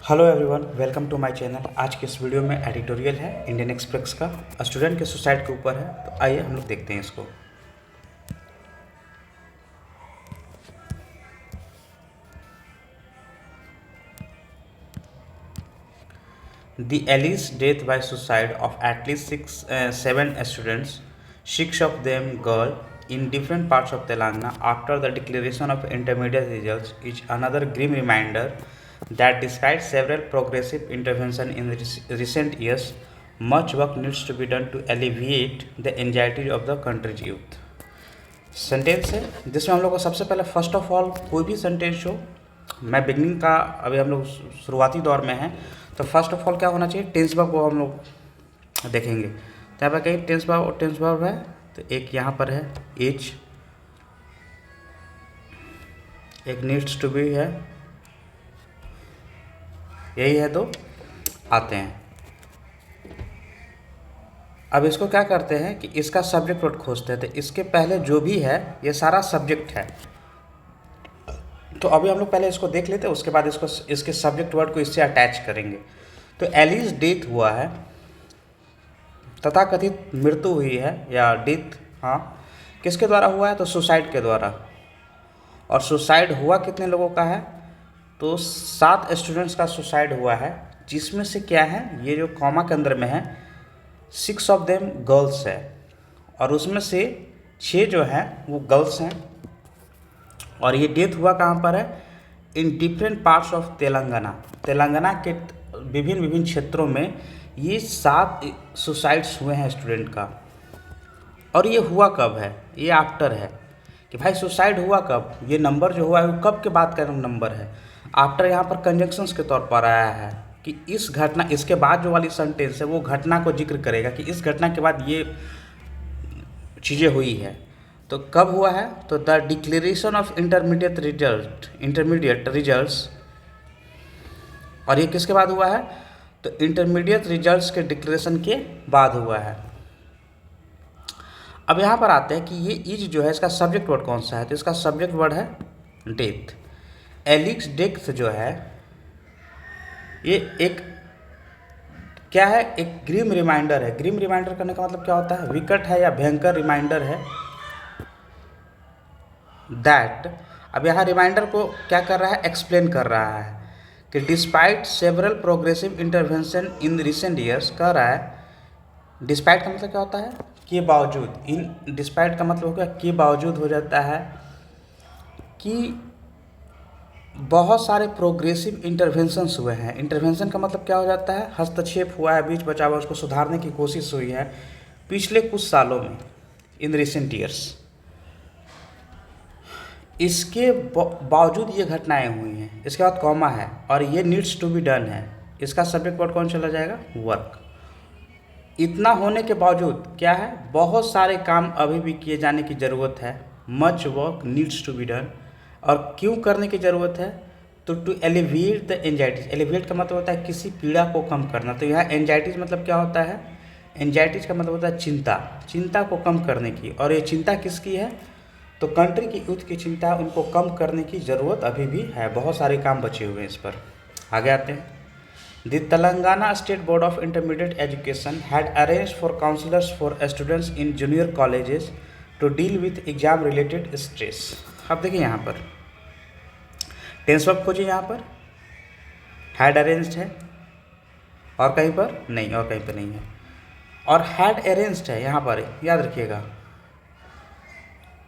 Hello everyone, welcome to my channel. आज के इस वीडियो में एडिटोरियल है इंडियन एक्सप्रेस का, स्टूडेंट के सुसाइड के ऊपर है। तो आइए हम लोग देखते हैं इसको। The alleged death by suicide of at least seven students, six of them girls, in different parts of Telangana after the declaration of intermediate results is another grim reminder that despite several progressive interventions in recent years, much work needs to be done to alleviate the anxiety of the country's youth. Sentence है जिसमें हम लोग को सबसे पहले first of all कोई भी sentence हो, मैं बिगनिंग का अभी हम लोग शुरुआती दौर में हैं, तो फर्स्ट ऑफ ऑल क्या होना चाहिए, टेंस वर्ब को हम लोग देखेंगे। तो यहाँ पर कहीं टेंस वर्ब है, तो एक यहाँ पर है इज, एक नीड्स टू बी है, यही है। तो आते हैं, अब इसको क्या करते हैं कि इसका सब्जेक्ट वर्ड खोजते हैं। तो इसके पहले जो भी है ये सारा सब्जेक्ट है। तो अभी हम लोग पहले इसको देख लेते हैं, उसके बाद इसके सब्जेक्ट वर्ड को इससे अटैच करेंगे। तो एलिस डेथ हुआ है, तथाकथित मृत्यु हुई है या डेथ, हाँ, किसके द्वारा हुआ है, तो सुसाइड के द्वारा। और सुसाइड हुआ कितने लोगों का है, तो 7 स्टूडेंट्स का सुसाइड हुआ है, जिसमें से क्या है, ये जो कॉमा के अंदर में है 6 ऑफ देम गर्ल्स है, और उसमें से 6 जो हैं वो गर्ल्स हैं। और ये डेथ हुआ कहाँ पर है, in different parts of Telangana के विभिन्न क्षेत्रों में ये 7 सुसाइड्स हुए हैं स्टूडेंट का। और ये हुआ कब है, ये आफ्टर है कि भाई सुसाइड हुआ कब, ये नंबर जो हुआ है वो कब के बाद का नंबर है। आफ्टर यहाँ पर कंजंक्शंस के तौर पर आया है कि इस घटना, इसके बाद जो वाली सेंटेंस है वो घटना को जिक्र करेगा कि इस घटना के बाद ये चीज़ें हुई है। तो कब हुआ है, तो the declaration of intermediate results, और ये किसके बाद हुआ है, तो इंटरमीडिएट रिजल्ट्स के डिक्लेरेशन के बाद हुआ है। अब यहाँ पर आते हैं कि ये इज जो है इसका सब्जेक्ट वर्ड कौन सा है, तो इसका सब्जेक्ट वर्ड है डेथ। एलिक्स डेथ जो है ये एक क्या है, एक ग्रिम रिमाइंडर है। ग्रिम रिमाइंडर करने का मतलब क्या होता है, विकट है या भयंकर रिमाइंडर है। दैट, अब यहाँ रिमाइंडर को क्या कर रहा है, एक्सप्लेन कर रहा है कि despite several progressive intervention in recent years, कर रहा है। डिस्पाइट का मतलब क्या होता है, के बावजूद। इन डिस्पाइट का मतलब हो गया के बावजूद, हो जाता है कि बहुत सारे प्रोग्रेसिव इंटरवेंशंस हुए हैं। इंटरवेंशन का मतलब क्या हो जाता है, हस्तक्षेप हुआ है, बीच बचाव, उसको सुधारने की कोशिश हुई है पिछले कुछ सालों में, इन रिसेंट ईयर्स। इसके बावजूद ये घटनाएं हुई हैं, इसके बाद कॉमा है, और ये नीड्स टू बी डन है। इसका सब्जेक्ट वर्ड कौन चला जाएगा, वर्क। इतना होने के बावजूद क्या है, बहुत सारे काम अभी भी किए जाने की ज़रूरत है। Much work needs to be done. और क्यों करने की ज़रूरत है, तो to alleviate the anxieties. Alleviate का मतलब होता है किसी पीड़ा को कम करना। तो यहाँ एंजाइटीज मतलब क्या होता है, एंजाइटीज का मतलब होता है चिंता, चिंता को कम करने की। और ये चिंता किसकी है, तो कंट्री की यूथ की चिंता, उनको कम करने की ज़रूरत अभी भी है। बहुत सारे काम बचे हुए हैं इस पर। आगे आते हैं। The Telangana state board of intermediate education had arranged for counsellors for students in junior colleges to deal with exam related stress. अब देखिए यहाँ पर टेंस वर्ब खोजिए, यहाँ पर हैड अरेंज्ड है, और कहीं पर नहीं, और कहीं पर नहीं है। और हैड अरेंज्ड है यहाँ पर, याद रखिएगा।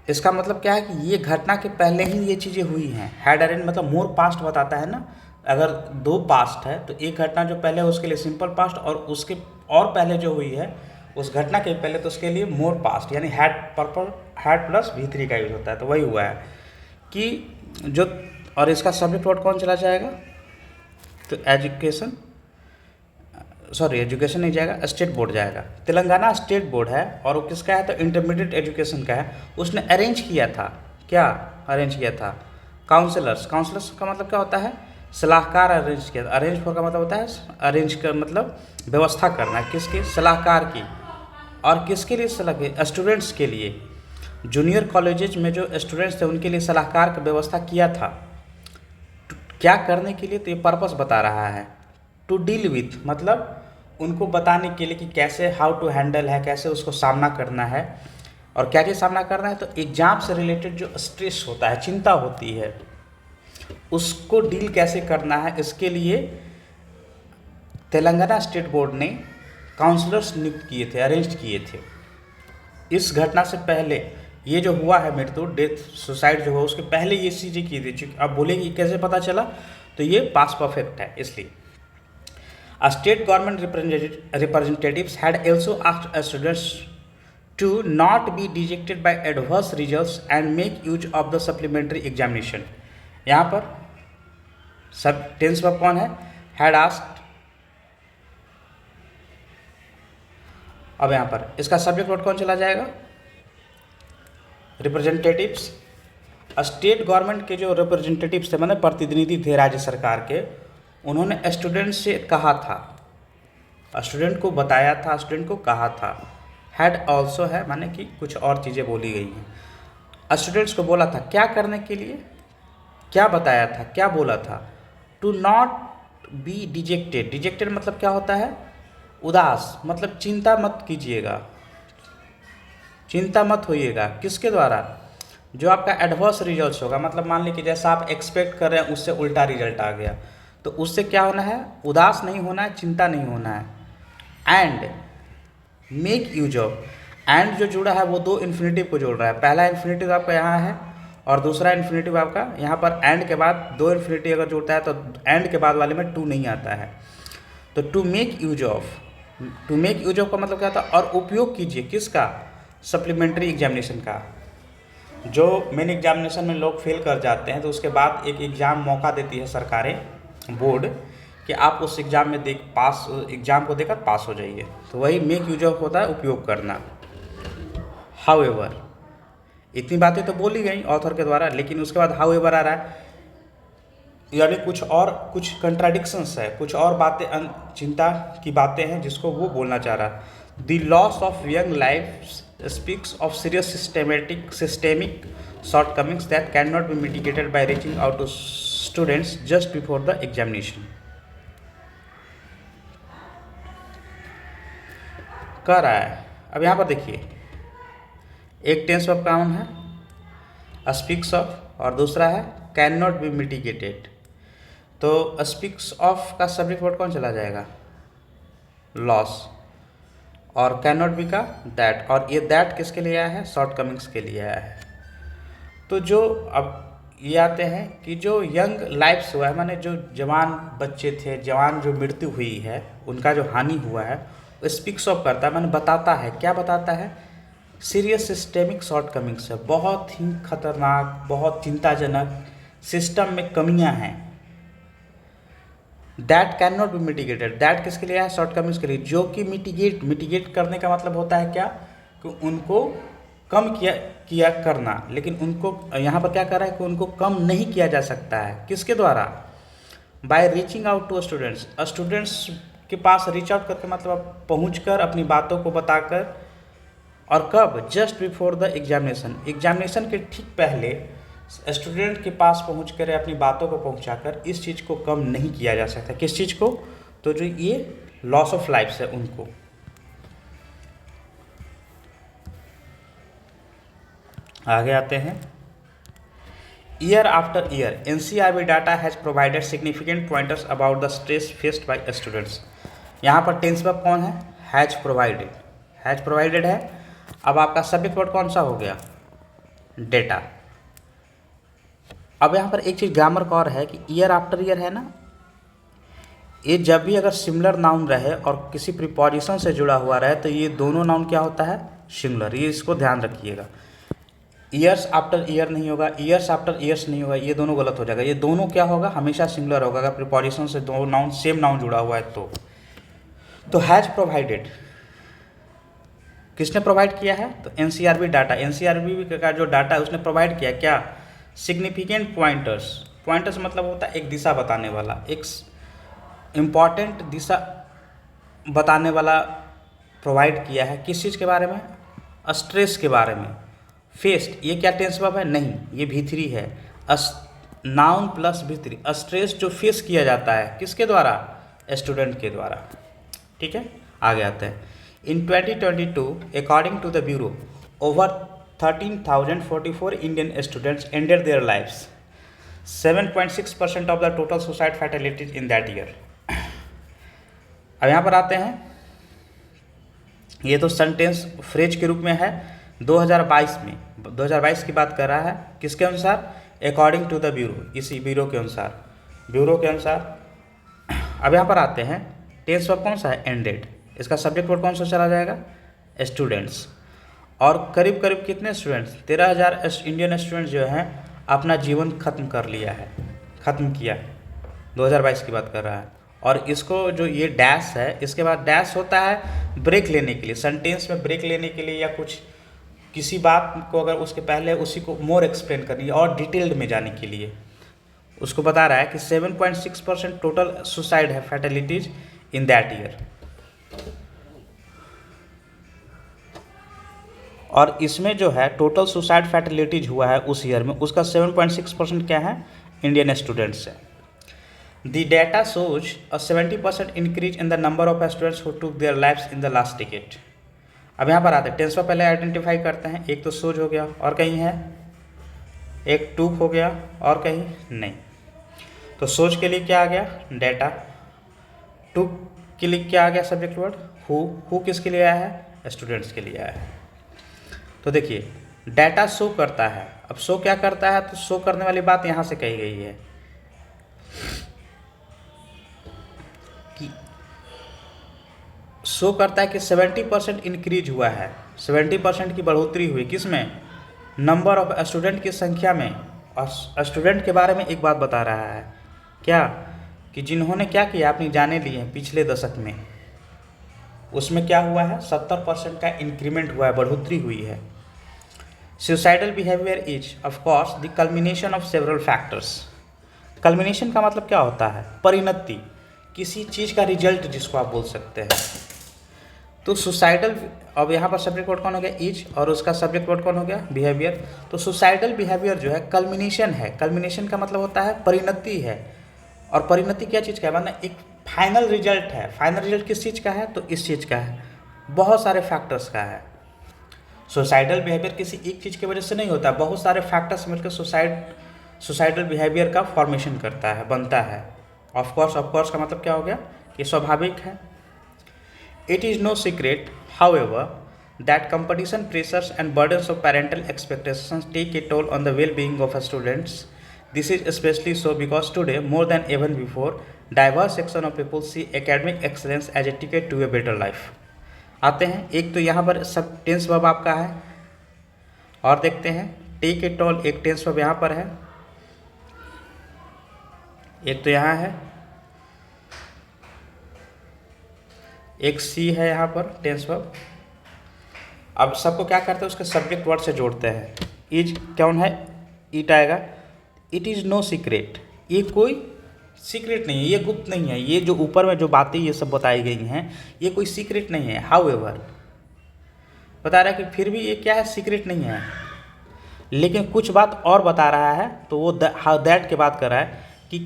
इसका मतलब क्या है कि ये घटना के पहले ही ये चीज़ें हुई हैं। हैड अरेंज मतलब मोर पास्ट बताता है ना। अगर 2 पास्ट है तो एक घटना जो पहले है उसके लिए सिंपल पास्ट, और उसके और पहले जो हुई है उस घटना के पहले, तो उसके लिए मोर पास्ट, यानी हैड प्लस V3 का यूज होता है। तो वही हुआ है कि जो, और इसका सब्जेक्ट वर्ड कौन चला जाएगा, तो एजुकेशन नहीं जाएगा, स्टेट बोर्ड जाएगा। तेलंगाना स्टेट बोर्ड है, और वो किसका है, तो इंटरमीडिएट एजुकेशन का है। उसने अरेंज किया था, क्या अरेंज किया था, काउंसलर्स का मतलब क्या होता है, सलाहकार अरेंज किया। अरेंज फॉर का मतलब होता है, अरेंज कर मतलब व्यवस्था करना, किसके, सलाहकार की। और किसके लिए सलाह, स्टूडेंट्स के लिए। जूनियर कॉलेजेज में जो स्टूडेंट्स थे उनके लिए सलाहकार की व्यवस्था किया था। क्या करने के लिए, तो ये पर्पस बता रहा है। टू डील विथ मतलब उनको बताने के लिए कि कैसे, हाउ टू हैंडल है, कैसे उसको सामना करना है और क्या चीज़ सामना करना है। तो एग्जाम से रिलेटेड जो स्ट्रेस होता है, चिंता होती है, उसको डील कैसे करना है, इसके लिए तेलंगाना स्टेट बोर्ड ने काउंसलर्स नियुक्त किए थे, अरेंज किए थे। इस घटना से पहले ये जो हुआ है मृत्यु, डेथ, सुसाइड जो हुआ, उसके पहले ये चीज़ें की थी। अब बोलेंगे कैसे पता चला, तो ये पास परफेक्ट है इसलिए। State government representatives had also asked students to not be dejected by adverse results and make use of the supplementary examination। यहाँ पर सब टेंस वर्ब कौन है, had asked। अब यहाँ पर इसका सब्जेक्ट वर्ड कौन चला जाएगा, रिप्रेजेंटेटिव्स। स्टेट गवर्नमेंट के जो रिप्रेजेंटेटिव्स थे, मतलब प्रतिनिधि थे राज्य सरकार के, उन्होंने स्टूडेंट से कहा था, स्टूडेंट को बताया था, स्टूडेंट को कहा था। हैड ऑल्सो है माने कि कुछ और चीज़ें बोली गई हैं। स्टूडेंट्स को बोला था क्या करने के लिए, क्या बताया था, क्या बोला था, to not be dejected. Dejected मतलब क्या होता है, उदास, मतलब चिंता मत कीजिएगा, चिंता मत होइएगा। किसके द्वारा, जो आपका एडवर्स रिजल्ट होगा, मतलब मान लीजिए जैसा आप एक्सपेक्ट कर रहे हैं उससे उल्टा रिजल्ट आ गया, तो उससे क्या होना है, उदास नहीं होना है, चिंता नहीं होना है। And make use of, and जो जुड़ा है वो दो इन्फिनेटिव को जोड़ रहा है। पहला इन्फिनेटिव आपका यहाँ है और दूसरा इन्फिनेटिव आपका यहाँ पर। एंड के बाद दो इन्फिनेटिव अगर जुड़ता है तो एंड के बाद वाले में टू नहीं आता है। तो to make use of, to make use of का मतलब क्या था, और उपयोग कीजिए किसका, सप्लीमेंट्री एग्जामिनेशन का। जो मेन एग्जामिनेशन में लोग फेल कर जाते हैं तो उसके बाद एक एग्ज़ाम मौका देती है सरकारें, बोर्ड, कि आप उस एग्ज़ाम में एग्ज़ाम को देकर पास हो जाइए। तो वही मेक यूज ऑफ होता है, उपयोग करना। हाउएवर, इतनी बातें तो बोली गई ऑथर के द्वारा, लेकिन उसके बाद हाउएवर आ रहा है, यानी कुछ कंट्राडिक्शंस है, कुछ और बातें, चिंता की बातें हैं जिसको वो बोलना चाह रहा है। The loss of young life speaks of serious systemic shortcomings that can not be mitigated by reaching out to students just before the examination. कह रहा है, अब यहाँ पर देखिए, एक टेंस वर्ब काउन है स्पीक्स ऑफ, और दूसरा है कैन नॉट बी मिटिगेटेड। तो स्पीक्स ऑफ का सब्जेक्ट वर्ड कौन चला जाएगा, लॉस, और कैन नॉट बी का दैट, और ये दैट किसके लिए आया है, शॉर्ट कमिंग्स के लिए आया है। तो जो अब ये आते हैं कि जो यंग लाइफ्स हुआ है, माने जो जवान बच्चे थे, जवान जो मृत्यु हुई है, उनका जो हानि हुआ है, स्पीक्स ऑफ करता है, माने बताता है। क्या बताता है, सीरियस सिस्टेमिक शॉर्ट कमिंग्स है, बहुत ही खतरनाक, बहुत चिंताजनक सिस्टम में कमियां हैं। That can not be mitigated, that किसके लिए है, शॉर्ट कमिंग्स के लिए, जो कि मिटिगेट करने का मतलब होता है क्या, कि उनको कम किया करना, लेकिन उनको यहाँ पर क्या कर रहा है कि उनको कम नहीं किया जा सकता है। किसके द्वारा, by reaching out to students, students के पास रीच आउट करके मतलब पहुंचकर अपनी बातों को बताकर, और कब, just before the examination, examination के ठीक पहले स्टूडेंट के पास पहुंचकर अपनी बातों को पहुंचाकर इस चीज़ को कम नहीं किया जा सकता। किस चीज़ को, तो जो ये लॉस ऑफ लाइफ है उनको। आगे आते हैं, year after year NCERB data has provided significant pointers about the stress faced by students. यहाँ पर टेंस वर्ब कौन है, हैज़ प्रोवाइडेड, हैज़ प्रोवाइडेड है। अब आपका सब्जेक्ट वर्ड कौन सा हो गया, डेटा। अब यहाँ पर एक चीज़ ग्रामर का और है कि ईयर आफ्टर ईयर है ना, ये जब भी अगर सिमिलर नाउन रहे और किसी प्रीपोजिशन से जुड़ा हुआ रहे तो ये दोनों नाउन क्या होता है, सिंगुलर। ये इसको ध्यान रखिएगा, ईयर्स आफ्टर ईयर नहीं होगा, ईयर्स आफ्टर ईयर्स नहीं होगा, ये दोनों गलत हो जाएगा। ये दोनों क्या होगा, हमेशा सिंगुलर होगा अगर प्रीपोजिशन से दो नाउन सेम नाउन जुड़ा हुआ है तो हैज़ प्रोवाइडेड, किसने प्रोवाइड किया है, तो एनसीईआरबी डाटा, एनसीईआरबी का जो डाटा है उसने प्रोवाइड किया क्या, सिग्निफिकेंट पॉइंटर्स। पॉइंटर्स मतलब होता है एक दिशा बताने वाला, एक इम्पॉर्टेंट दिशा बताने वाला प्रोवाइड किया है। किस चीज़ के बारे में, स्ट्रेस के बारे में। फेस्ट, ये क्या टेंस वर्ब है, नहीं, ये V3 है। नाउन प्लस V3, स्ट्रेस जो फेस किया जाता है किसके द्वारा, स्टूडेंट के द्वारा। ठीक है, आगे आते हैं। In 2022 according to the bureau over 13,044 Indian students ended their lifes, 7.6% of the total suicide fatalities in that year. अब यहाँ पर आते हैं, ये तो सेंटेंस फ्रेज के रूप में है 2022 में, 2022 की बात कर रहा है, किसके अनुसार, अकॉर्डिंग टू द ब्यूरो, इसी ब्यूरो के अनुसार। अब यहाँ पर आते हैं, टेंस वर्ब कौन सा है, एंडेड, इसका सब्जेक्ट वर्ब कौन सा चला जाएगा, स्टूडेंट्स। और करीब करीब कितने स्टूडेंट्स, 13,000 इंडियन स्टूडेंट्स जो हैं अपना जीवन खत्म किया, 2022 की बात कर रहा है। और इसको जो ये डैश है, इसके बाद डैश होता है ब्रेक लेने के लिए, सेंटेंस में ब्रेक लेने के लिए, या कुछ किसी बात को अगर उसके पहले उसी को मोर एक्सप्लेन करनी है और डिटेल्ड में जाने के लिए, उसको बता रहा है कि 7.6% टोटल सुसाइड है फैटेलिटीज इन दैट ईयर। और इसमें जो है टोटल सुसाइड फैटेलिटीज हुआ है उस ईयर में, उसका 7.6% क्या है, इंडियन स्टूडेंट्स है। The data shows a 70% increase in the number of students who took their lives in the last decade. अब यहाँ पर आते हैं, टेंस पर पहले आइडेंटिफाई करते हैं, एक तो सोच हो गया और कहीं है, एक टूक हो गया और कहीं नहीं। तो सोच के लिए क्या आ गया, डेटा, टूक के लिए क्या आ गया, सब्जेक्ट वर्ड हु किसके लिए आया है, स्टूडेंट्स के लिए आया है। तो देखिए डेटा शो करता है, अब शो क्या करता है, तो शो करने वाली बात यहाँ से कही गई है कि शो करता है कि 70% इंक्रीज हुआ है, 70% की बढ़ोतरी हुई, किस में, नंबर ऑफ स्टूडेंट की संख्या में। और स्टूडेंट के बारे में एक बात बता रहा है, क्या, कि जिन्होंने क्या किया, अपनी जाने ली हैं पिछले दशक में, उसमें क्या हुआ है, 70% का इंक्रीमेंट हुआ है, बढ़ोतरी हुई है। Suicidal behaviour is of course the culmination of several factors. Culmination का मतलब क्या होता है, परिणति, किसी चीज़ का रिजल्ट जिसको आप बोल सकते हैं। तो सुसाइडल, अब यहाँ पर सब्जेक्ट वर्ड कौन हो गया, इज, और उसका सब्जेक्ट वर्ड कौन हो गया, बिहेवियर। तो सुसाइडल बिहेवियर जो है कल्मिनेशन है, कल्मिनेशन का मतलब होता है परिणति है। और परिणति क्या चीज़ का है, मतलब एक फाइनल रिजल्ट है। फाइनल रिजल्ट किस चीज़ का है, तो इस चीज़ का है, बहुत सारे फैक्टर्स का है। सुसाइडल बिहेवियर किसी एक चीज़ की वजह से नहीं होता, बहुत सारे फैक्टर्स मिलकर सुसाइडल बिहेवियर का फॉर्मेशन करता है, बनता है। ऑफ कोर्स का मतलब क्या हो गया, ये स्वाभाविक है। It is no secret however that competition, pressures and burdens of parental expectations take a toll on the well being of students. This is specially so because today more than even before diverse section of people see academic excellence as a ticket to a better life. आते हैं, एक तो यहाँ पर सब tense verb आपका है, और देखते हैं टेक ए टोल, एक टेंस वर्ब यहाँ पर है, एक तो यहाँ है, एक सी है यहाँ पर टेंस वर्ब। अब सबको क्या करते हैं, उसके सब्जेक्ट वर्ड से जोड़ते हैं। इज कौन है, इट आएगा। इट इज़ नो सीक्रेट, ये कोई सीक्रेट नहीं है, ये गुप्त नहीं है, ये जो ऊपर में जो बातें ये सब बताई गई हैं ये कोई सीक्रेट नहीं है। हाउएवर बता रहा है कि फिर भी ये क्या है, सीक्रेट नहीं है, लेकिन कुछ बात और बता रहा है। तो वो दैट के बात कर रहा है कि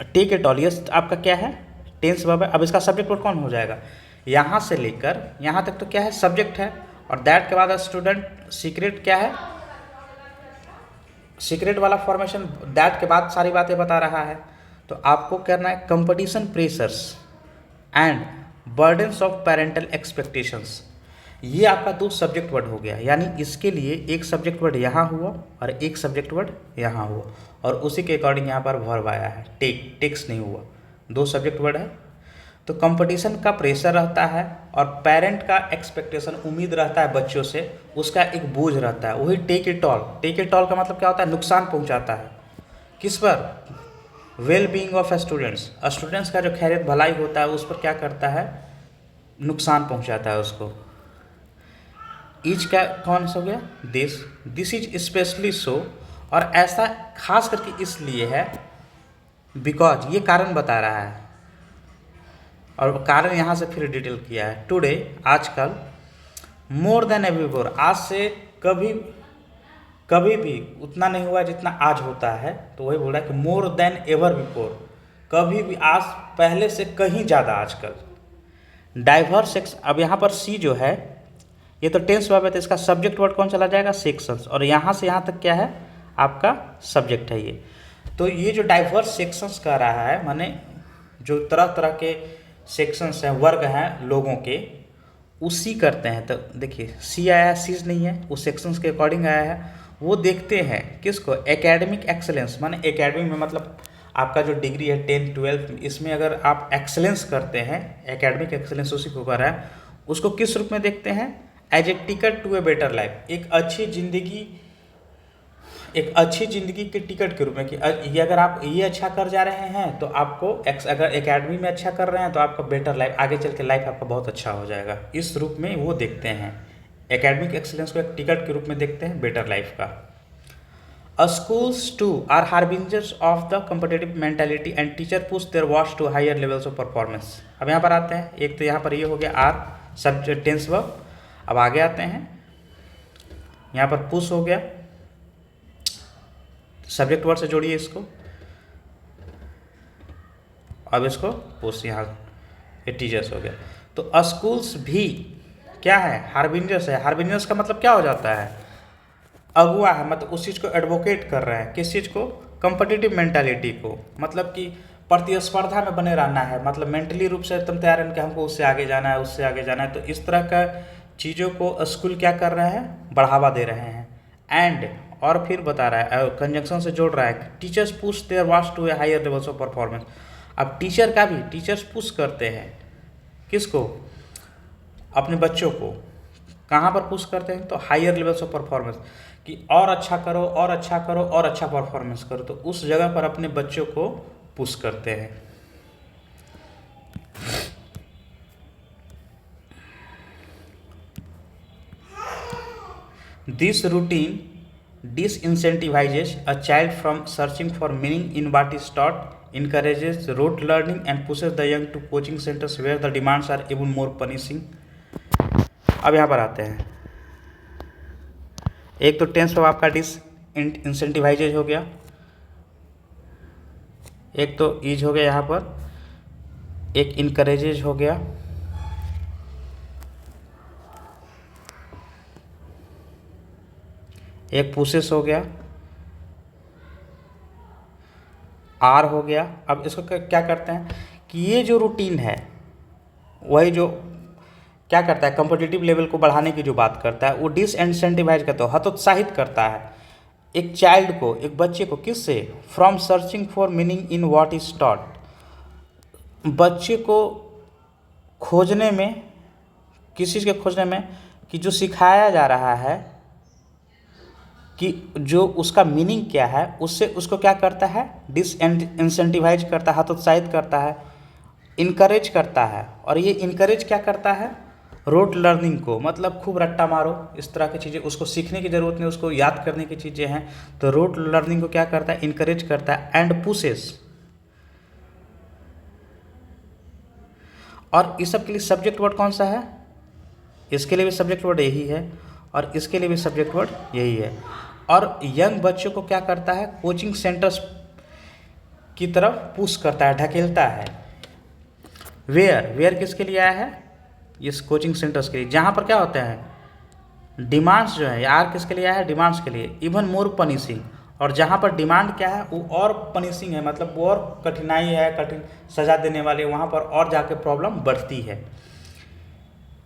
टेक इट ऑल, ये आपका क्या है, टेंस वर्ब है। अब इसका सब्जेक्ट वर्ब कौन हो जाएगा, यहाँ से लेकर यहाँ तक तो क्या है, सब्जेक्ट है। और दैट के बाद स्टूडेंट, सीक्रेट क्या है, सीक्रेट वाला फॉर्मेशन दैट के बाद सारी बातें बता रहा है। तो आपको करना है competition, pressures and burdens of parental expectations, ये आपका दो सब्जेक्ट वर्ड हो गया। यानी इसके लिए एक सब्जेक्ट वर्ड यहाँ हुआ और एक सब्जेक्ट वर्ड यहाँ हुआ, और उसी के अकॉर्डिंग यहाँ पर वर्ब आया है, टेक्स्ट नहीं हुआ, दो सब्जेक्ट वर्ड है। तो कंपटीशन का प्रेशर रहता है और पेरेंट का एक्सपेक्टेशन, उम्मीद रहता है बच्चों से, उसका एक बोझ रहता है, वही take it all. Take it all का मतलब क्या होता है, नुकसान पहुंचाता है, किस पर, well being of students, students का जो खैरियत भलाई होता है उस पर क्या करता है, नुकसान पहुंचाता है उसको। ईच का कौन सा हो गया, दिस इज स्पेशली सो, और ऐसा खास करके इसलिए है, बिकॉज ये कारण बता रहा है, और कारण यहाँ से फिर डिटेल किया है। टुडे, आजकल, मोर देन एवर बिफोर, आज से कभी कभी भी उतना नहीं हुआ जितना आज होता है। तो वही बोल रहा है कि मोर देन एवर बिफोर, कभी भी आज पहले से कहीं ज़्यादा आजकल। डाइवर्स सेक्शन, अब यहाँ पर सी जो है ये तो टेंस वर्ब है, तो इसका सब्जेक्ट वर्ड कौन चला जाएगा, सेक्शंस, और यहाँ से यहाँ तक क्या है आपका सब्जेक्ट है ये। तो ये जो डाइवर्स सेक्शंस कह रहा है, माने जो तरह तरह के सेक्शंस हैं, वर्ग हैं लोगों के, उसी करते हैं। तो देखिए सी आया, सीज नहीं है, उस सेक्शंस के अकॉर्डिंग आया है। वो देखते हैं किसको, एकेडमिक एक्सेलेंस, माने एकेडमिक में मतलब आपका जो डिग्री है 10 12 इसमें अगर आप एक्सेलेंस करते हैं, एकेडमिक एक्सेलेंस उसी को कर रहा है, उसको किस रूप में देखते हैं, as a ticket to a better life, एक अच्छी ज़िंदगी के टिकट के रूप में। कि ये अगर आप ये अच्छा कर जा रहे हैं तो आपको अगर एकेडमी में अच्छा कर रहे हैं तो आपका बेटर लाइफ, आगे चल के लाइफ आपका बहुत अच्छा हो जाएगा। इस रूप में वो देखते हैं, एकेडमिक एक्सेलेंस को एक टिकट के रूप में देखते हैं बेटर लाइफ का। Schools too are harbingers of the competitive mentality and teacher push their work to higher levels of performance। अब यहाँ पर आते हैं, एक तो यहाँ पर ये हो गया आर सब्जेक्ट टेंस वर्ब। अब आगे आते हैं, यहाँ पर पुश हो गया, सब्जेक्ट वर्ड से जोड़िए इसको, अब इसको पुश, यहाँ ये टीचर्स हो गया। तो स्कूल्स भी क्या है, हार्बिंजर्स है। हार्बिंजर्स का मतलब क्या हो जाता है, अगुआ है, मतलब उस चीज़ को एडवोकेट कर रहा है, किस चीज़ को, कंपटीटिव मेंटालिटी को, मतलब कि प्रतिस्पर्धा में बने रहना है, मतलब मेंटली रूप से एकदम तैयार है कि हमको उससे आगे जाना है, उससे आगे जाना है। तो इस तरह का चीज़ों को स्कूल क्या कर रहे हैं, बढ़ावा दे रहे हैं। एंड और फिर बता रहा है, कंजंक्शन से जोड़ रहा है, teachers push their work to a higher levels of performance. अब टीचर का भी, टीचर्स पुश करते हैं किसको, अपने बच्चों को, कहाँ पर पुश करते हैं, तो हायर लेवल्स ऑफ परफॉर्मेंस, कि और अच्छा करो, और अच्छा करो, और अच्छा परफॉर्मेंस करो। तो उस जगह पर अपने बच्चों को पुश करते हैं। This routine disincentivizes a child from searching for meaning in what is taught, encourages rote learning and pushes the young to coaching centers where the demands are even more punishing। अब यहाँ पर आते हैं, एक तो tense verb आपका incentivises हो गया, एक तो ईज हो गया, यहाँ पर एक इनकरेजेज हो गया, एक पुशेस हो गया, आर हो गया। अब इसको क्या करते हैं कि ये जो रूटीन है वही जो क्या करता है, कॉम्पिटिटिव लेवल को बढ़ाने की जो बात करता है, वो डिसइंसेंटिवाइज करता है, हतोत्साहित करता है एक चाइल्ड को, एक बच्चे को, किससे, from searching for meaning in what is taught, बच्चे को खोजने में, किस चीज़ के खोजने में, कि जो सिखाया जा रहा है कि जो उसका मीनिंग क्या है, उससे उसको क्या करता है, डिसइंसेंटिवाइज करता है, हतोत्साहित करता है, इनकरेज करता है। और ये इनकरेज क्या करता है, रोट लर्निंग को, मतलब खूब रट्टा मारो, इस तरह की चीज़ें, उसको सीखने की ज़रूरत नहीं, उसको याद करने की चीज़ें हैं। तो रोट लर्निंग को क्या करता है, इनकरेज करता है। एंड पुशेस, और इस सब के लिए सब्जेक्ट वर्ड कौन सा है, इसके लिए भी सब्जेक्ट वर्ड यही है, और इसके लिए भी सब्जेक्ट वर्ड यही है। और यंग बच्चों को क्या करता है, कोचिंग सेंटर्स की तरफ पुश करता है, ढकेलता है। वेयर किसके लिए आया है, इस कोचिंग सेंटर्स के लिए, जहाँ पर क्या होता है, डिमांड्स जो है, यार किसके लिए आया है, डिमांड्स के लिए। इवन मोर पनिशिंग, और जहाँ पर डिमांड क्या है वो और पनिशिंग है, मतलब वो और कठिनाई है, कठिन सजा देने वाले, वहाँ पर और जाके प्रॉब्लम बढ़ती है।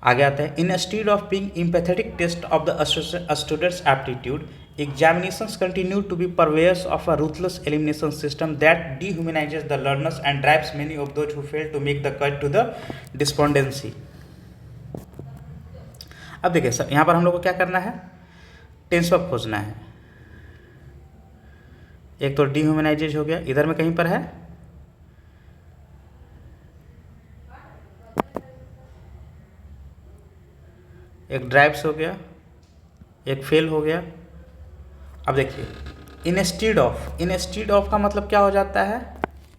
आगे आता है, instead of being empathetic test of the students aptitude, examinations continue to be purveyors of a ruthless elimination system that dehumanizes the learners and drives many of those who fail to make the cut to the despondency। अब देखिए sir, यहाँ पर हम लोग को क्या करना है, टेंस वर्ब खोजना है। एक तो डिह्यूमनाइजेज हो गया, इधर में कहीं पर है, एक ड्राइव्स हो गया, एक फेल हो गया। अब देखिए, इंस्टीड ऑफ का मतलब क्या हो जाता है,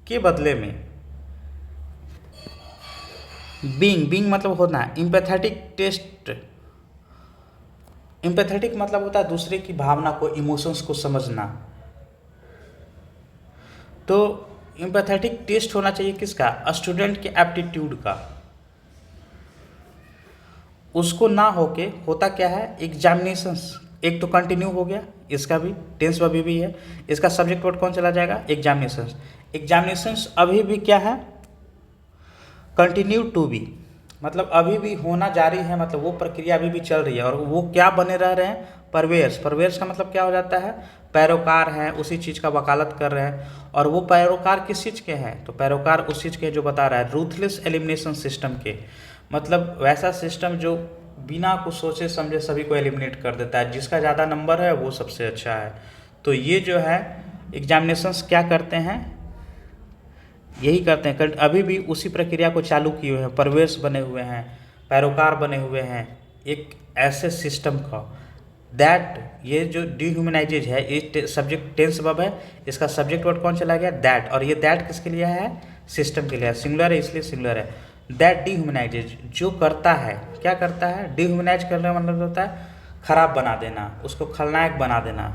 के बदले में। बीइंग मतलब होना है, एम्पैथेटिक टेस्ट एम्पैथेटिक मतलब होता है दूसरे की भावना को, इमोशंस को समझना। तो एम्पैथेटिक टेस्ट होना चाहिए किसका? स्टूडेंट के एप्टीट्यूड का। उसको ना होके होता क्या है, एग्जामिनेशंस एक तो कंटिन्यू हो गया, इसका भी टेंस अभी भी है, इसका सब्जेक्ट वर्ड कौन चला जाएगा? एग्जामिनेशंस। एग्जामिनेशंस अभी भी क्या है? कंटिन्यू टू बी, मतलब अभी भी होना जारी है, मतलब वो प्रक्रिया अभी भी चल रही है। और वो क्या बने रह रहे हैं? परवेयर्स। परवेयर्स का मतलब क्या हो जाता है? पैरोकार हैं, उसी चीज़ का वकालत कर रहे हैं। और वो पैरोकार किस चीज़ के हैं? तो पैरोकार उस चीज़ के जो बता रहा है, रूथलेस एलिमिनेशन सिस्टम के, मतलब वैसा सिस्टम जो बिना कुछ सोचे समझे सभी को एलिमिनेट कर देता है, जिसका ज़्यादा नंबर है वो सबसे अच्छा है। तो ये जो है एग्जामिनेशंस क्या करते हैं? यही करते हैं, अभी भी उसी प्रक्रिया को चालू किए हुए हैं, परवेश बने हुए हैं, पैरोकार बने हुए हैं एक ऐसे सिस्टम का। दैट, ये जो डिह्यूमनाइजेज है, ये सब्जेक्ट टेंस वर्ब है, इसका सब्जेक्ट वर्ड कौन चला गया? दैट। और ये दैट किसके लिए है? सिस्टम के लिए है, सिंगुलर है इसलिए सिंगुलर है। दैट डिह्यूमनाइजेज, जो करता है, क्या करता है? डिह्यूमनाइज करने का मतलब होता है खराब बना देना, उसको खलनायक बना देना।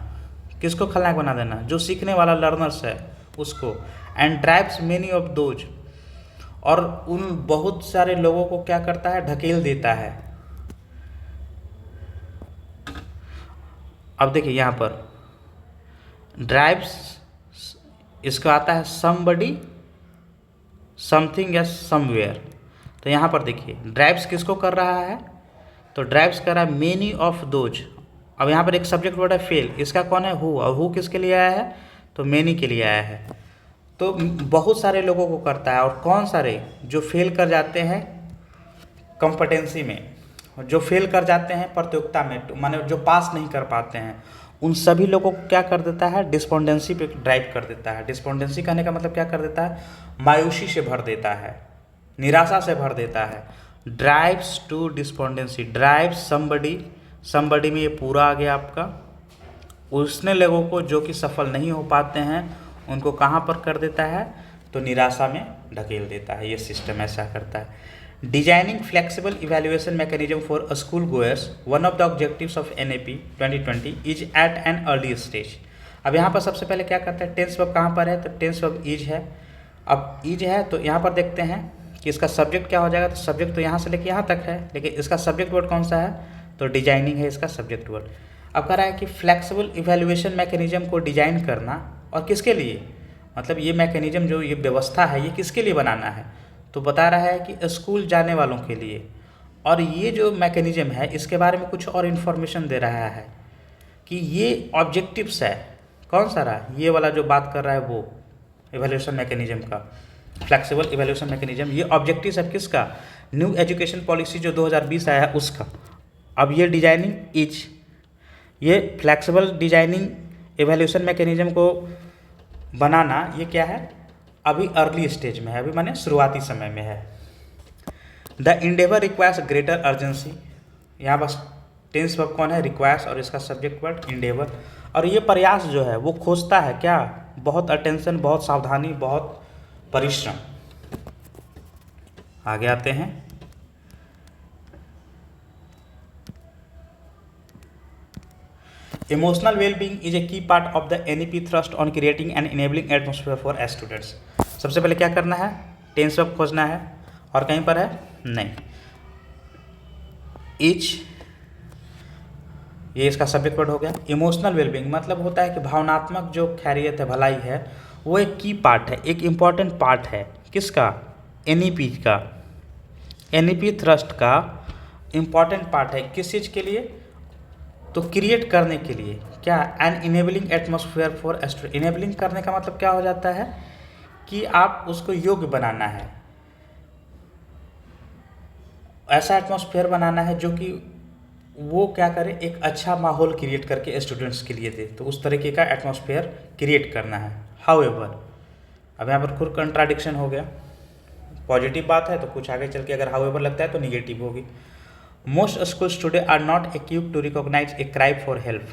किसको खलनायक बना देना? जो सीखने वाला लर्नर्स है उसको। And drives many of those, और उन बहुत सारे लोगों को क्या करता है? ढकेल देता है। अब देखिए यहाँ पर ड्राइव्स, इसका आता है समबडी, समथिंग या समवेयर। तो यहाँ पर देखिए ड्राइव्स किसको कर रहा है? तो ड्राइव्स कर रहा है मेनी ऑफ दोज। अब यहाँ पर एक सब्जेक्ट वर्ड है फेल, इसका कौन है? हु। और हु किसके लिए आया है? तो मेनी के लिए आया है। तो बहुत सारे लोगों को करता है। और कौन सारे? जो फेल कर जाते हैं कॉम्पिटेंसी में, जो फेल कर जाते हैं प्रतियोगिता में, माने जो पास नहीं कर पाते हैं, उन सभी लोगों को क्या कर देता है? डिस्पोंडेंसी पे ड्राइव कर देता है। डिस्पोंडेंसी कहने का मतलब क्या कर देता है? मायूसी से भर देता है, निराशा से भर देता है। Drives to despondency, drive somebody, somebody में ये पूरा आ गया आपका। उसने लोगों को जो कि सफल नहीं हो पाते हैं उनको कहाँ पर कर देता है? तो निराशा में ढकेल देता है। ये सिस्टम ऐसा करता है। Designing flexible evaluation mechanism for school goers, one of the objectives of NAP 2020 is at an early stage. अब यहाँ पर सबसे पहले क्या करता है? टेंस वर्ब कहाँ पर है? तो टेंस वर्ब इज है। अब इज है तो यहाँ पर देखते हैं कि इसका सब्जेक्ट क्या हो जाएगा? तो सब्जेक्ट तो यहाँ से लेके यहाँ तक है, लेकिन इसका सब्जेक्ट वर्ड कौन सा है? तो डिजाइनिंग है इसका सब्जेक्ट वर्ड। अब कह रहा है कि फ्लेक्सिबल इवैल्यूएशन मैकेनिज्म को डिजाइन करना, और किसके लिए? मतलब ये मैकेनिज्म जो ये व्यवस्था है ये किसके लिए बनाना है? तो बता रहा है कि स्कूल जाने वालों के लिए। और ये जो मैकेनिज्म है इसके बारे में कुछ और इन्फॉर्मेशन दे रहा है कि ये ऑब्जेक्टिव्स है। कौन सा रहा? ये वाला जो बात कर रहा है वो इवैल्यूएशन मैकेनिज्म का, फ्लेक्सिबल इवैल्यूएशन मैकेनिज्म। ये ऑब्जेक्टिव्स है किसका? न्यू एजुकेशन पॉलिसी जो 2020 आया है उसका। अब ये डिजाइनिंग इज, ये फ्लेक्सिबल डिजाइनिंग इवैल्यूएशन मैकेनिज्म को बनाना, ये क्या है? अभी अर्ली स्टेज में है, अभी माने शुरुआती समय में है। The Endeavour requires greater urgency, यहाँ बस टेंस वर्ब कौन है? रिक्वायर्स, और इसका सब्जेक्ट वर्ड इंडेवर। और ये प्रयास जो है वो खोजता है क्या? बहुत अटेंशन, बहुत सावधानी, बहुत परिश्रम। आगे आते हैं। इमोशनल वेलबींग इज ए की part of the NAP thrust on creating and enabling atmosphere for students. सबसे पहले क्या करना है? टेंस वर्ब खोजना है, और कहीं पर है? नहीं। इच, ये इसका सब्जेक्ट वर्ड हो गया। इमोशनल वेलबींग मतलब होता है कि भावनात्मक जो खैरियत है, भलाई है, वो एक की पार्ट है, एक इम्पॉर्टेंट पार्ट है। किसका? NAP का, NAP थ्रस्ट का इम्पॉर्टेंट पार्ट है। किस चीज़ के लिए? तो क्रिएट करने के लिए। क्या? An enabling atmosphere for student. Enabling करने का मतलब क्या हो जाता है? कि आप उसको योग्य बनाना है, ऐसा एटमॉस्फेयर बनाना है जो कि वो क्या करे? एक अच्छा माहौल क्रिएट करके स्टूडेंट्स के लिए दे। तो उस तरीके का एटमॉस्फेयर क्रिएट करना है। हाउएवर, अब यहाँ पर खुद कंट्राडिक्शन हो गया। पॉजिटिव बात है तो कुछ आगे चल के अगर हाउएवर लगता है तो निगेटिव होगी। Most schools today are not equipped to recognise a cry for help.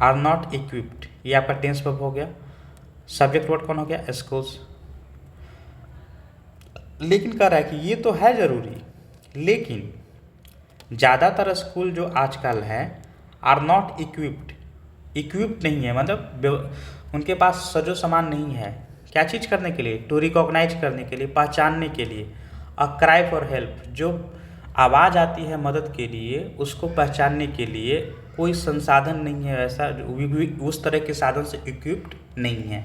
Are not equipped, ये आपका टेंस वर्ब हो गया। सब्जेक्ट वर्ड कौन हो गया? स्कूल्स। लेकिन कह रहा है कि ये तो है जरूरी, लेकिन ज़्यादातर स्कूल जो आजकल है आर नॉट इक्विप्ड नहीं है, मतलब उनके पास सजो सामान नहीं है। क्या चीज़ करने के लिए? टू रिकॉग्नाइज करने के लिए, पहचानने के लिए। अ क्राई फॉर हेल्प, जो आवाज़ आती है मदद के लिए, उसको पहचानने के लिए कोई संसाधन नहीं है, ऐसा उस तरह के साधन से इक्विप्ड नहीं है।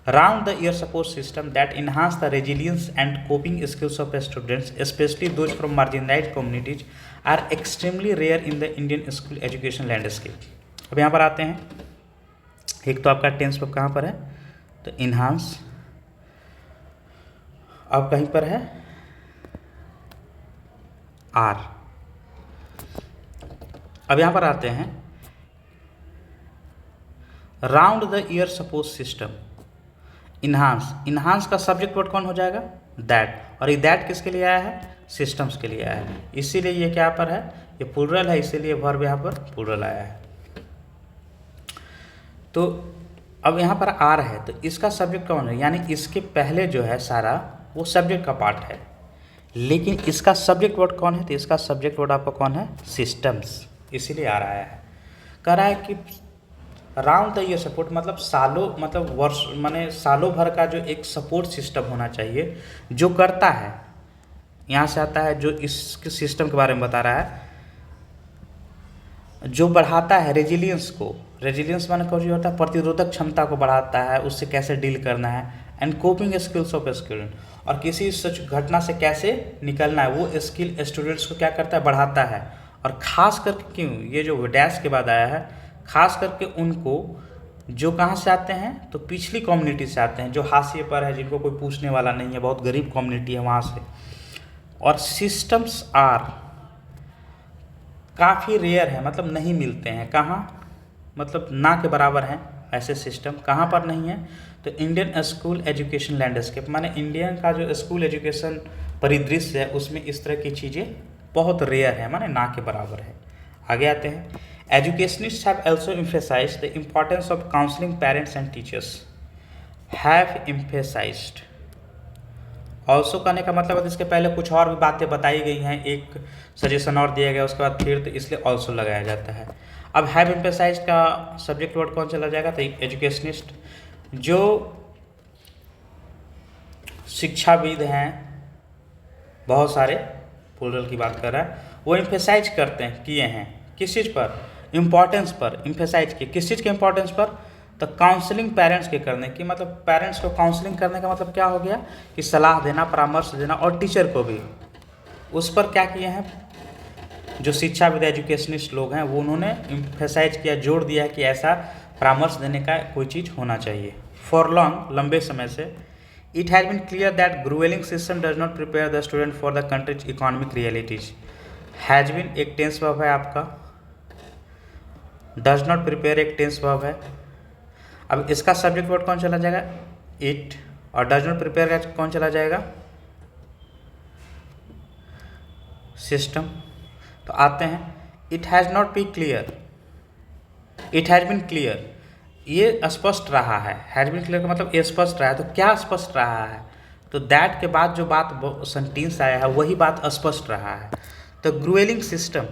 Round the year support system that enhance the resilience and coping skills of students specially those from marginalised communities are extremely rare in the Indian school education landscape. अब यहाँ पर आते हैं, एक तो आपका टेंस वर्ब कहाँ पर है, तो इन्हांस, अब कहीं पर है आर। अब यहाँ पर आते हैं, round the year support system, enhance का सब्जेक्ट वर्ड कौन हो जाएगा? दैट, और ये दैट किसके लिए आया है? सिस्टम्स के लिए आया है, इसीलिए ये क्या पर है? ये प्लूरल है, इसीलिए वर्ब यहाँ पर प्लूरल आया है। तो अब यहाँ पर आर है, तो इसका सब्जेक्ट कौन है? यानी इसके पहले जो है सारा वो सब्जेक्ट का पार्ट है, लेकिन इसका सब्जेक्ट वर्ड कौन है? तो इसका सब्जेक्ट वर्ड आपका कौन है? सिस्टम्स, इसीलिए आ रहा है। कह रहा है कि राउंड द ईयर सपोर्ट, मतलब सालों, मतलब वर्ष, माने सालों भर का जो एक सपोर्ट सिस्टम होना चाहिए जो करता है, यहाँ से आता है जो इस सिस्टम के बारे में बता रहा है, जो बढ़ाता है रेजिलियंस को। रेजिलियंस माने कौन होता है? प्रतिरोधक क्षमता को बढ़ाता है, उससे कैसे डील करना है। And coping skills of student, और किसी सच घटना से कैसे निकलना है, वो स्किल स्टूडेंट्स को क्या करता है? बढ़ाता है। और ख़ास करके क्यों, ये जो डैश के बाद आया है, खास करके उनको जो कहाँ से आते हैं? तो पिछली कम्युनिटी से आते हैं, जो हाशिए पर है, जिनको कोई पूछने वाला नहीं है, बहुत गरीब कम्युनिटी है वहाँ से। और सिस्टम्स आर काफ़ी रेयर है, मतलब नहीं मिलते हैं। कहाँ? मतलब ना के बराबर हैं ऐसे सिस्टम। कहाँ पर नहीं है? तो इंडियन स्कूल एजुकेशन लैंडस्केप, माने इंडियन का जो स्कूल एजुकेशन परिदृश्य है उसमें इस तरह की चीज़ें बहुत रेयर है, माने ना के बराबर है। आगे आते हैं, educationist have also emphasised the importance of counselling parents and teachers. Have emphasised, also करने का मतलब है इसके पहले कुछ और भी बातें बताई गई हैं, एक सजेशन और दिया गया, उसके बाद फिर, तो इसलिए ऑल्सो लगाया जाता है। अब हैव एम्फेसाइज्ड का सब्जेक्ट वर्ड कौन चला जाएगा? तो एजुकेशनिस्ट, जो शिक्षाविद हैं बहुत सारे, प्लूरल की बात कर रहा है, वो एम्फेसाइज करते हैं, किए हैं किस चीज़ पर? इम्पॉर्टेंस पर एम्फेसाइज किए। किस चीज़ के इम्पॉर्टेंस पर? तो काउंसलिंग पेरेंट्स के करने की, मतलब पेरेंट्स को काउंसलिंग करने का मतलब क्या हो गया कि सलाह देना, परामर्श देना, और टीचर को भी उस पर क्या किए हैं? जो शिक्षाविद एजुकेशनिस्ट लोग हैं वो उन्होंने एम्फेसाइज किया, जोर दिया कि ऐसा परामर्श देने का कोई चीज़ होना चाहिए। फॉर लॉन्ग, लंबे समय से, it has been clear that gruelling system does not prepare the student for the country's economic realities. Has been एक टेंस वर्ब है आपका, डज नॉट प्रिपेयर एक टेंस वर्ब है। अब इसका सब्जेक्ट वर्ड कौन चला जाएगा? इट, और डज नॉट प्रिपेयर का कौन चला जाएगा? सिस्टम। तो आते हैं, it has not be clear, it has been clear, ये स्पष्ट रहा है। हैज़ बीन क्लियर का मतलब ये स्पष्ट रहा है, तो क्या स्पष्ट रहा है? तो दैट के बाद जो बात सेंटेंस आया है वही बात स्पष्ट रहा है। तो ग्रूवेलिंग सिस्टम,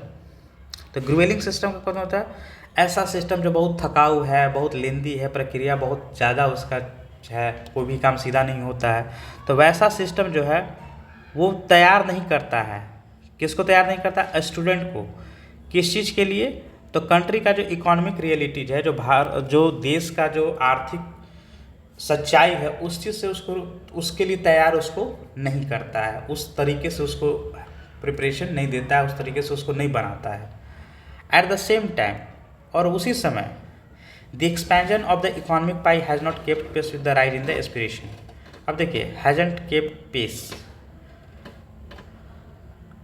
तो ग्रूवेलिंग सिस्टम का कौन होता है? ऐसा सिस्टम जो बहुत थकाऊ है, बहुत लेंदी है, प्रक्रिया बहुत ज़्यादा उसका है, कोई भी काम सीधा नहीं होता है। तो वैसा सिस्टम जो है वो तैयार नहीं करता है। किसको तैयार नहीं करता? स्टूडेंट को। किस चीज़ के लिए? तो कंट्री का जो इकोनॉमिक रियलिटीज है, जो देश का जो आर्थिक सच्चाई है, उस चीज़ से उसको, उसके लिए तैयार उसको नहीं करता है, उस तरीके से उसको प्रिपरेशन नहीं देता है, उस तरीके से उसको नहीं बनाता है। एट द सेम टाइम, और उसी समय, the expansion of the economic pie has not kept pace with the rise in the aspiration. अब देखिए, हैजंट केप्ट पेस,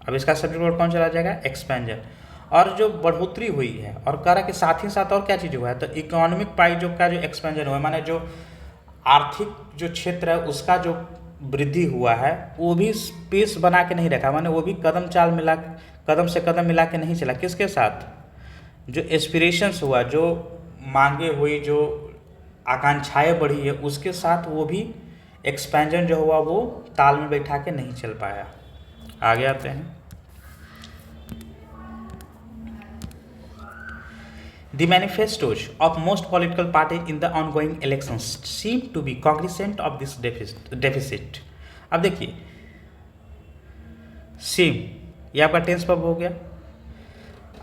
अब इसका सब्जेक्ट वर्ड कौन चला जाएगा? एक्सपेंशन। और जो बढ़ोतरी हुई है, और कह रहा कि साथ ही साथ और क्या चीज़ हुआ है? तो इकोनॉमिक पाई जो का जो एक्सपेंशन हुआ है, माने जो आर्थिक जो क्षेत्र है उसका जो वृद्धि हुआ है, वो भी पेस बना के नहीं रखा, माने वो भी कदम से कदम मिला के नहीं चला। किसके साथ? जो एस्पिरेशंस हुआ, जो मांगे हुई, जो आकांक्षाएं बढ़ी है, उसके साथ वो भी एक्सपेंशन जो हुआ वो ताल में बैठा के नहीं चल पाया। आगे आते हैं, The manifestos of most political parties in the ongoing elections seem to be cognizant of this deficit. अब देखिए सेम, ये आपका टेंस वर्ब हो गया।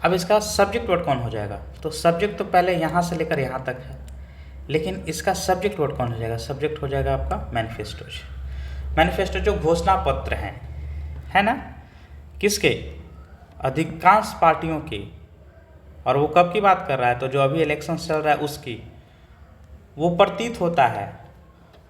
अब इसका सब्जेक्ट वर्ड कौन हो जाएगा? तो सब्जेक्ट तो पहले यहाँ से लेकर यहाँ तक है, लेकिन इसका सब्जेक्ट वर्ड कौन हो जाएगा? सब्जेक्ट हो जाएगा आपका मैनिफेस्टोज। मैनिफेस्टो जो घोषणा पत्र हैं, है ना, किसके? अधिकांश पार्टियों के। और वो कब की बात कर रहा है? तो जो अभी इलेक्शन चल रहा है उसकी। वो प्रतीत होता है,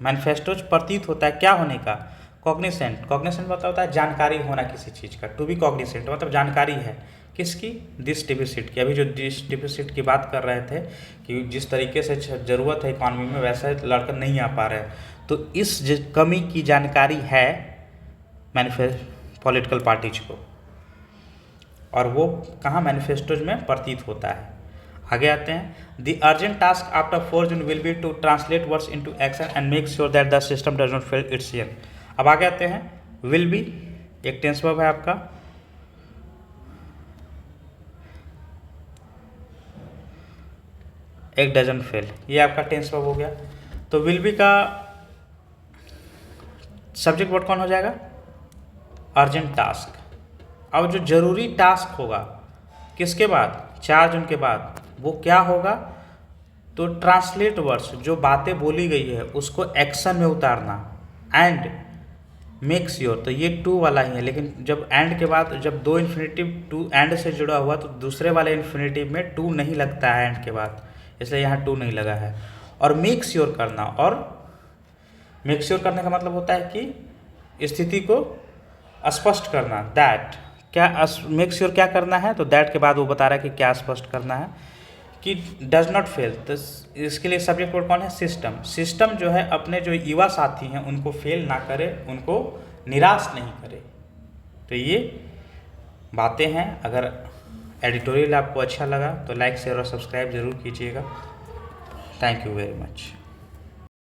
मैनिफेस्टोज प्रतीत होता है क्या होने का? कॉग्निसेंट। कॉग्निसेंट मतलब होता है जानकारी होना किसी चीज़ का। टू बी कॉग्निसेंट मतलब जानकारी है किसकी? दिस डिफिसिट की। अभी जो दिस डिफिसिट की बात कर रहे थे कि जिस तरीके से ज़रूरत है इकॉनमी में वैसा लड़का नहीं आ पा रहे हैं, तो इस कमी की जानकारी है पॉलिटिकल पार्टीज को, और वो कहाँ? मैनिफेस्टोज में प्रतीत होता है। आगे आते हैं। The urgent task after 4 June will be to translate words into action and make sure that the system does not fail its end. अब आगे आते हैं। विल बी एक टेंस वर्ब है आपका, एक डजन फेल, ये आपका टेंस वर्ब हो गया। तो विल बी का सब्जेक्ट वर्ड कौन हो जाएगा? Urgent task. अब जो जरूरी टास्क होगा किसके बाद? 4 जून के बाद, वो क्या होगा? तो ट्रांसलेट वर्ड्स, जो बातें बोली गई है उसको एक्शन में उतारना, एंड मेक श्योर, तो ये टू वाला ही है, लेकिन जब एंड के बाद जब दो इन्फिनेटिव टू एंड से जुड़ा हुआ तो दूसरे वाले इन्फिनेटिव में टू नहीं लगता है एंड के बाद, इसलिए यहाँ टू नहीं लगा है। और मेक श्योर करना, और मेक श्योर करने का मतलब होता है कि स्थिति को स्पष्ट करना। दैट क्या मेक श्योर क्या करना है? तो दैट के बाद वो बता रहा है कि क्या स्पष्ट करना है कि डज नॉट फेल। तो इसके लिए सब्जेक्ट वर्ड कौन है? सिस्टम। सिस्टम जो है अपने जो युवा साथी हैं उनको फेल ना करे, उनको निराश नहीं करे। तो ये बातें हैं। अगर एडिटोरियल आपको अच्छा लगा तो लाइक शेयर और सब्सक्राइब जरूर कीजिएगा। Thank you very much.